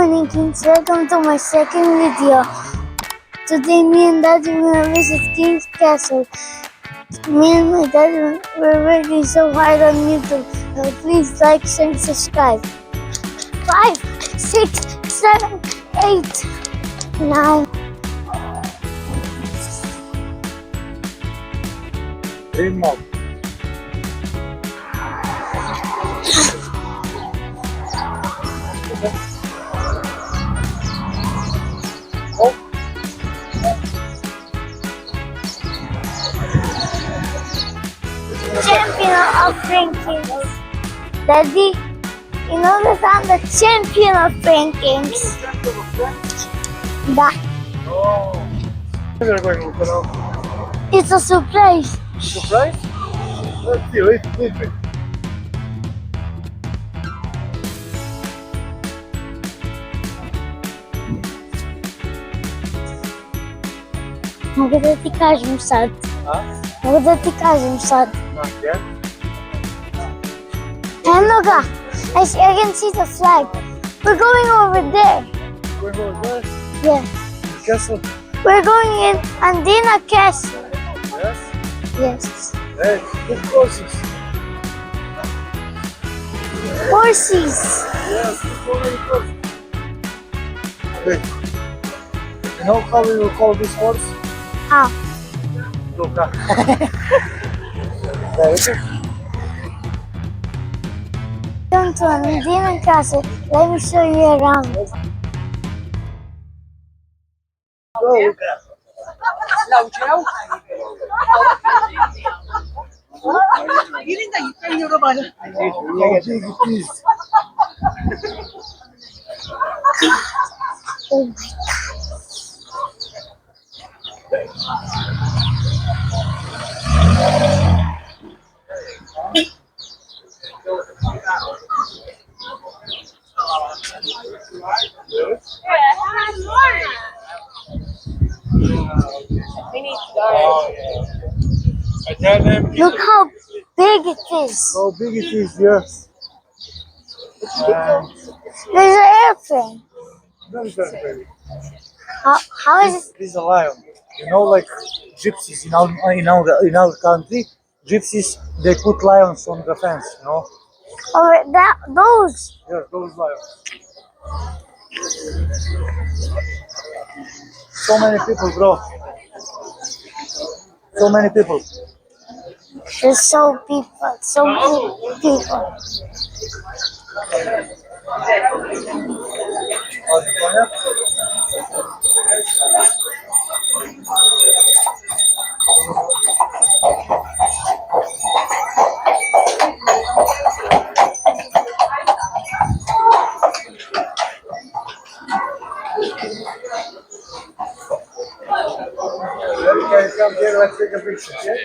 morning, Kings. Welcome to my second video. Today, me and Daddy will visit King's Castle. Me and my dad were working so hard on YouTube. Please like, share, and subscribe. 5, 6, 7, 8, 9. Remote. Champion of rankings. Daddy, you know that I'm the champion of rankings. Oh. Where are we going to go? It's a surprise. Surprise? Let's see, wait. Mogę da ti kažem sad. Mogu da ti kažem sad. Not yet. Eno ga. I can see the flag. We're going over there. We're going where? Yeah. The castle? We're going in Mdina Castle. Yes? Yes. Hey, good horses. Horses. Yes, so many horses. Wait. You know how we will call this horse? How? Luca. There it is. Come to Mdina Castle. Let me show you around. Go, Luca. Oh my God. I tell them. Look how big it is. How big it is, yes. There's an airplane. That is very big. How is it? This is a lion. You know, like gypsies in our country, gypsies they put lions on the fence. You know. Or those? Yes, those lions. So many people, bro. So many people. There's so many people. You guys come here, let's take a picture, okay?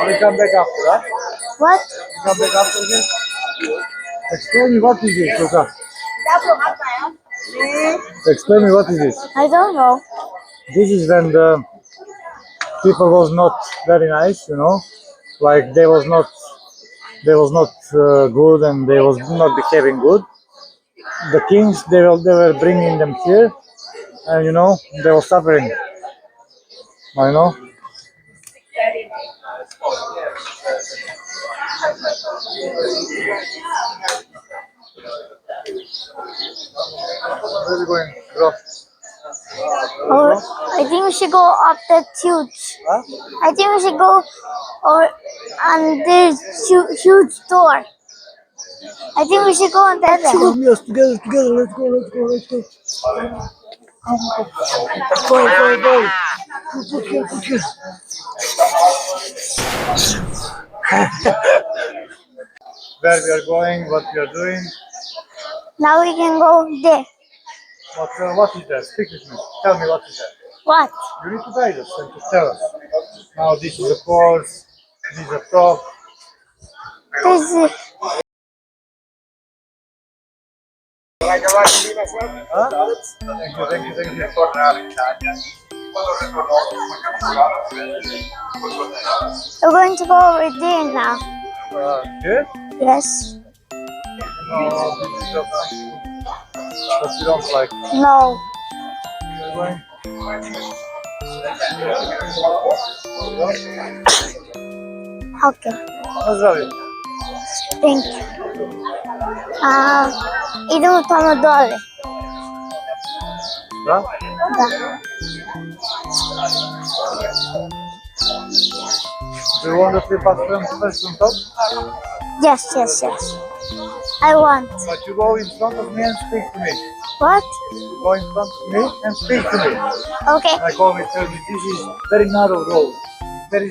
We come back after, huh? What? We come back after this? Explain me what is this, Luca? Explain me what is this? I don't know. This is when the people was not very nice, you know, like they was not good and they was not behaving good. The kings they were bringing them here, and you know they were suffering. I know. Where are we going, bro? Or I think we should go up that huge. Huh? I think we should go on this huge door. I think we should go on that door. Yes, together, let's go. Go. Put here. Where we are going, what we are doing. Now we can go there. What is that? Speak with me. Tell me what is that. What? You need to guide us and to tell us. Now this is a course, this is a prop. This is Huh? Thank you. We're going to go over there now. Here? Yes. No, this is just that you don't like. No. We're going. Okay. Nazdravie. Thank you. Idemo tamo dole. Da? Da. Do you want to flip us first on top? Yes, yes, yes. I want. But you go in front of me and speak to me. What? Go in front of me and speak to me. Okay. Like always tell me, this is very narrow road. There is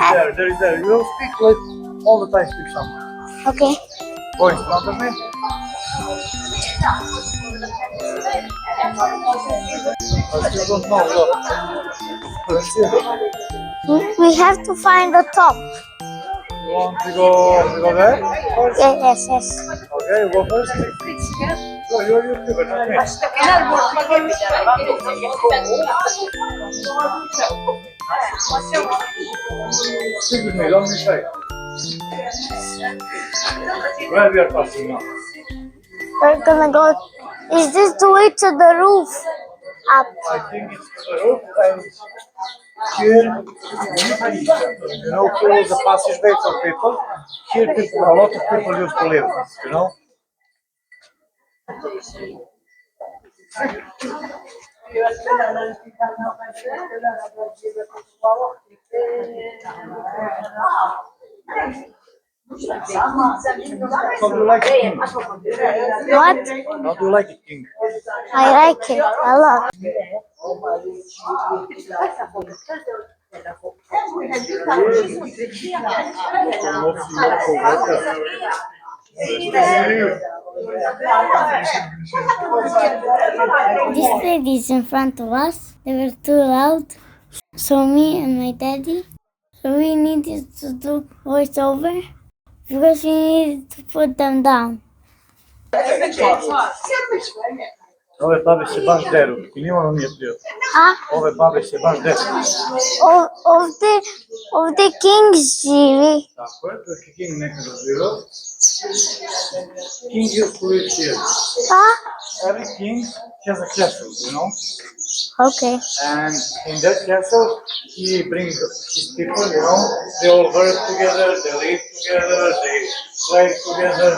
there. You will speak like all the time, speak something. Okay. Go in front of me. I still don't know, look. Let's see. We have to find the top. You want to go there first? Yes, yes. Okay, you go first. So you're YouTuber, not me. Speak with me, don't be shy. Where we are passing now? We're gonna go. Is this the way to the roof? Up. I think it's the roof and here, you know, here is the passageway for people. Here people, a lot of people used to live, you know. How do you like it, King? What? How do you like it, King? I like it a lot. These ladies in front of us, they were too loud. So me and my daddy, so we needed to do voiceover because we needed to put them down. Ove babe se baš deru i nimalo nije prijatno. A? Ove babe se baš deru. Ovdje King živi. Tako je, dok je King nekada živio. King used to live here. A? Every king has a castle, you know? Okay. And in that castle, he brings his people, you know? They all work together, they live together, they play together,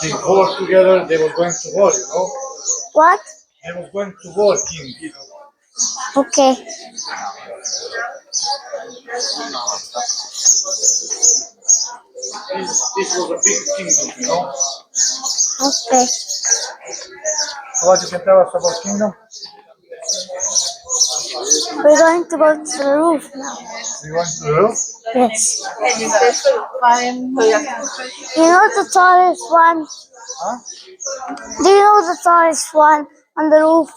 they war together. They were going to war, you know? What? They was going to war, King. Okay. This was a big kingdom, you know? Okay. So what you can tell us about kingdom? We're going to go to the roof now. You want to roof? Yes. You know the tallest one? Huh? Do you know the tallest one on the roof?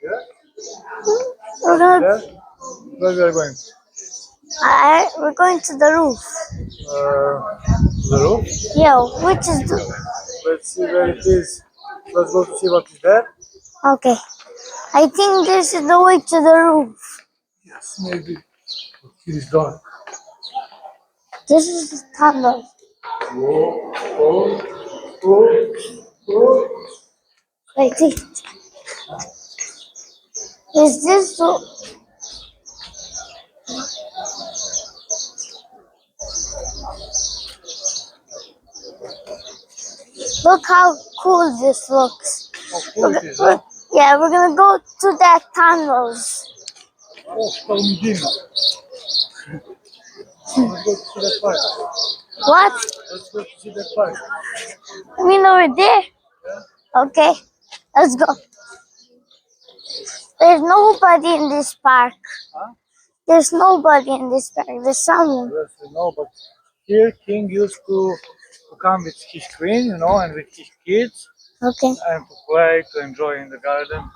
Yeah? We're gonna, There? Where we are going? we're going to the roof. The roof? Yeah, which is the... Let's see where it is. Let's go to see what is there. Okay. I think this is the way to the roof. Yes, maybe. It is dark. This is the tunnel. Oh. Wait, wait. Is this the... Look how cool this looks. How cool it is, huh? Yeah, we're gonna go to that tunnels. Oh, Mdina. Let's go to see that park. What? Let's go to see that park. You mean over there? Okay, let's go. There's nobody in this park. Huh? There's nobody in this park. There's someone. Yes, I know, but here King used to come with his queen, you know, and with his kids, Okay. and to play, to enjoy in the garden.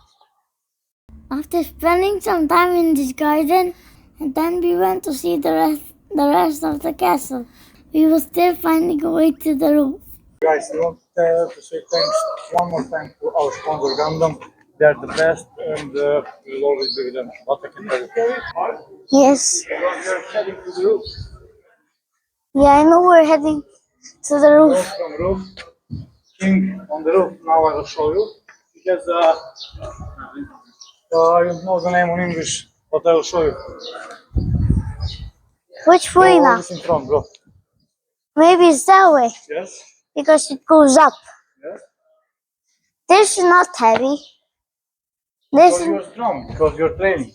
After spending some time in this garden, and then we went to see the rest of the castle. We were still finding a way to the roof. Guys, we want to say thanks one more time to our sponsor Gundam. They're the best, and we'll always be with them. What I can tell you. Yes. Because we're heading to the roof. Yeah, I know we're heading to the Go roof. from roof. King on the roof. Now I will show you. Because I don't know the name in English, but I will show you. Which Go way now? always in front, bro. Maybe it's that way Yes. because it goes up. Yes. This is not heavy. This Because you're strong. Because you're training.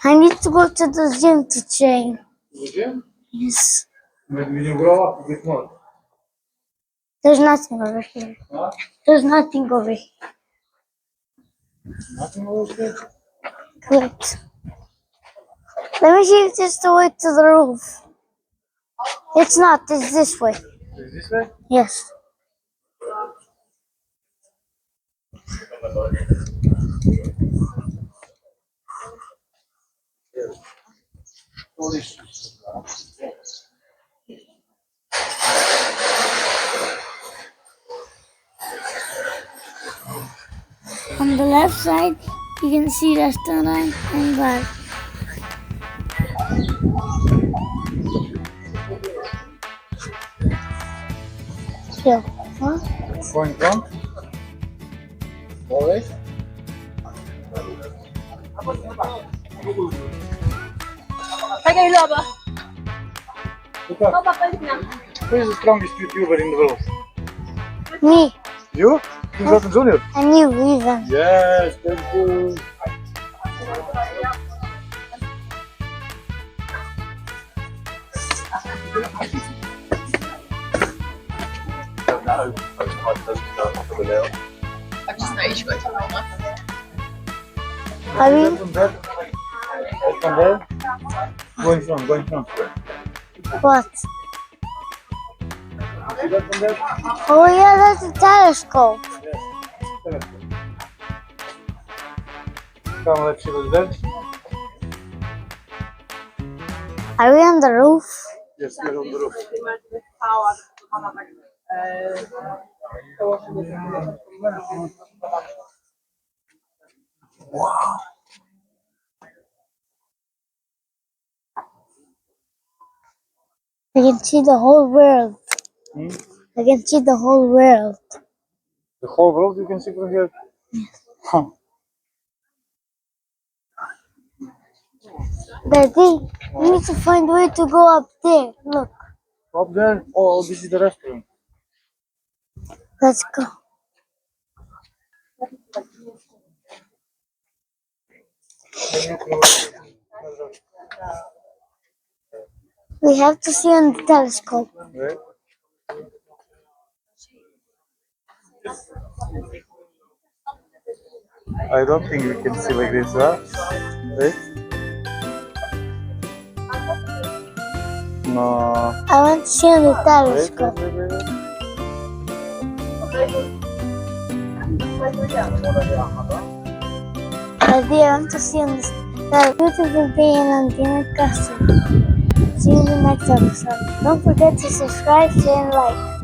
I need to go to the gym to train. To the gym. Yes. When you grow up a bit more. There's nothing over here. Huh? There's nothing over here. Nothing over here. Wait. Let me see if this is the way to the roof. It's not. It's this way. Is this way? Yes. On the left side, you can see restaurant and bar. Here. Huh? Go in front. Always. Look up. Who is the strongest YouTuber in the world? Me. You? KingZlatanJunior? And you even. Yes, thank you. I've just noticed you got to roll one. I mean, From there. From there. Go in front, go in front. what? See that from there? Oh yeah, that's a telescope. Yes. Come, let's see what's there. Are we on the roof? Yes, we're on the roof. Wow. I can see the whole world. Hmm? I can see the whole world. The whole world you can see from here? Huh. Daddy, we need to find a way to go up there. Look, Up there? Oh, this is the restaurant. let's go. We have to see on the telescope. Right? I don't think we can see like this, huh? Right? No. I want to see on the Wait, telescope. Daddy, I want to see on the beautiful day in Mdina Castle. See you in the next episode. Don't forget to subscribe, share, and like.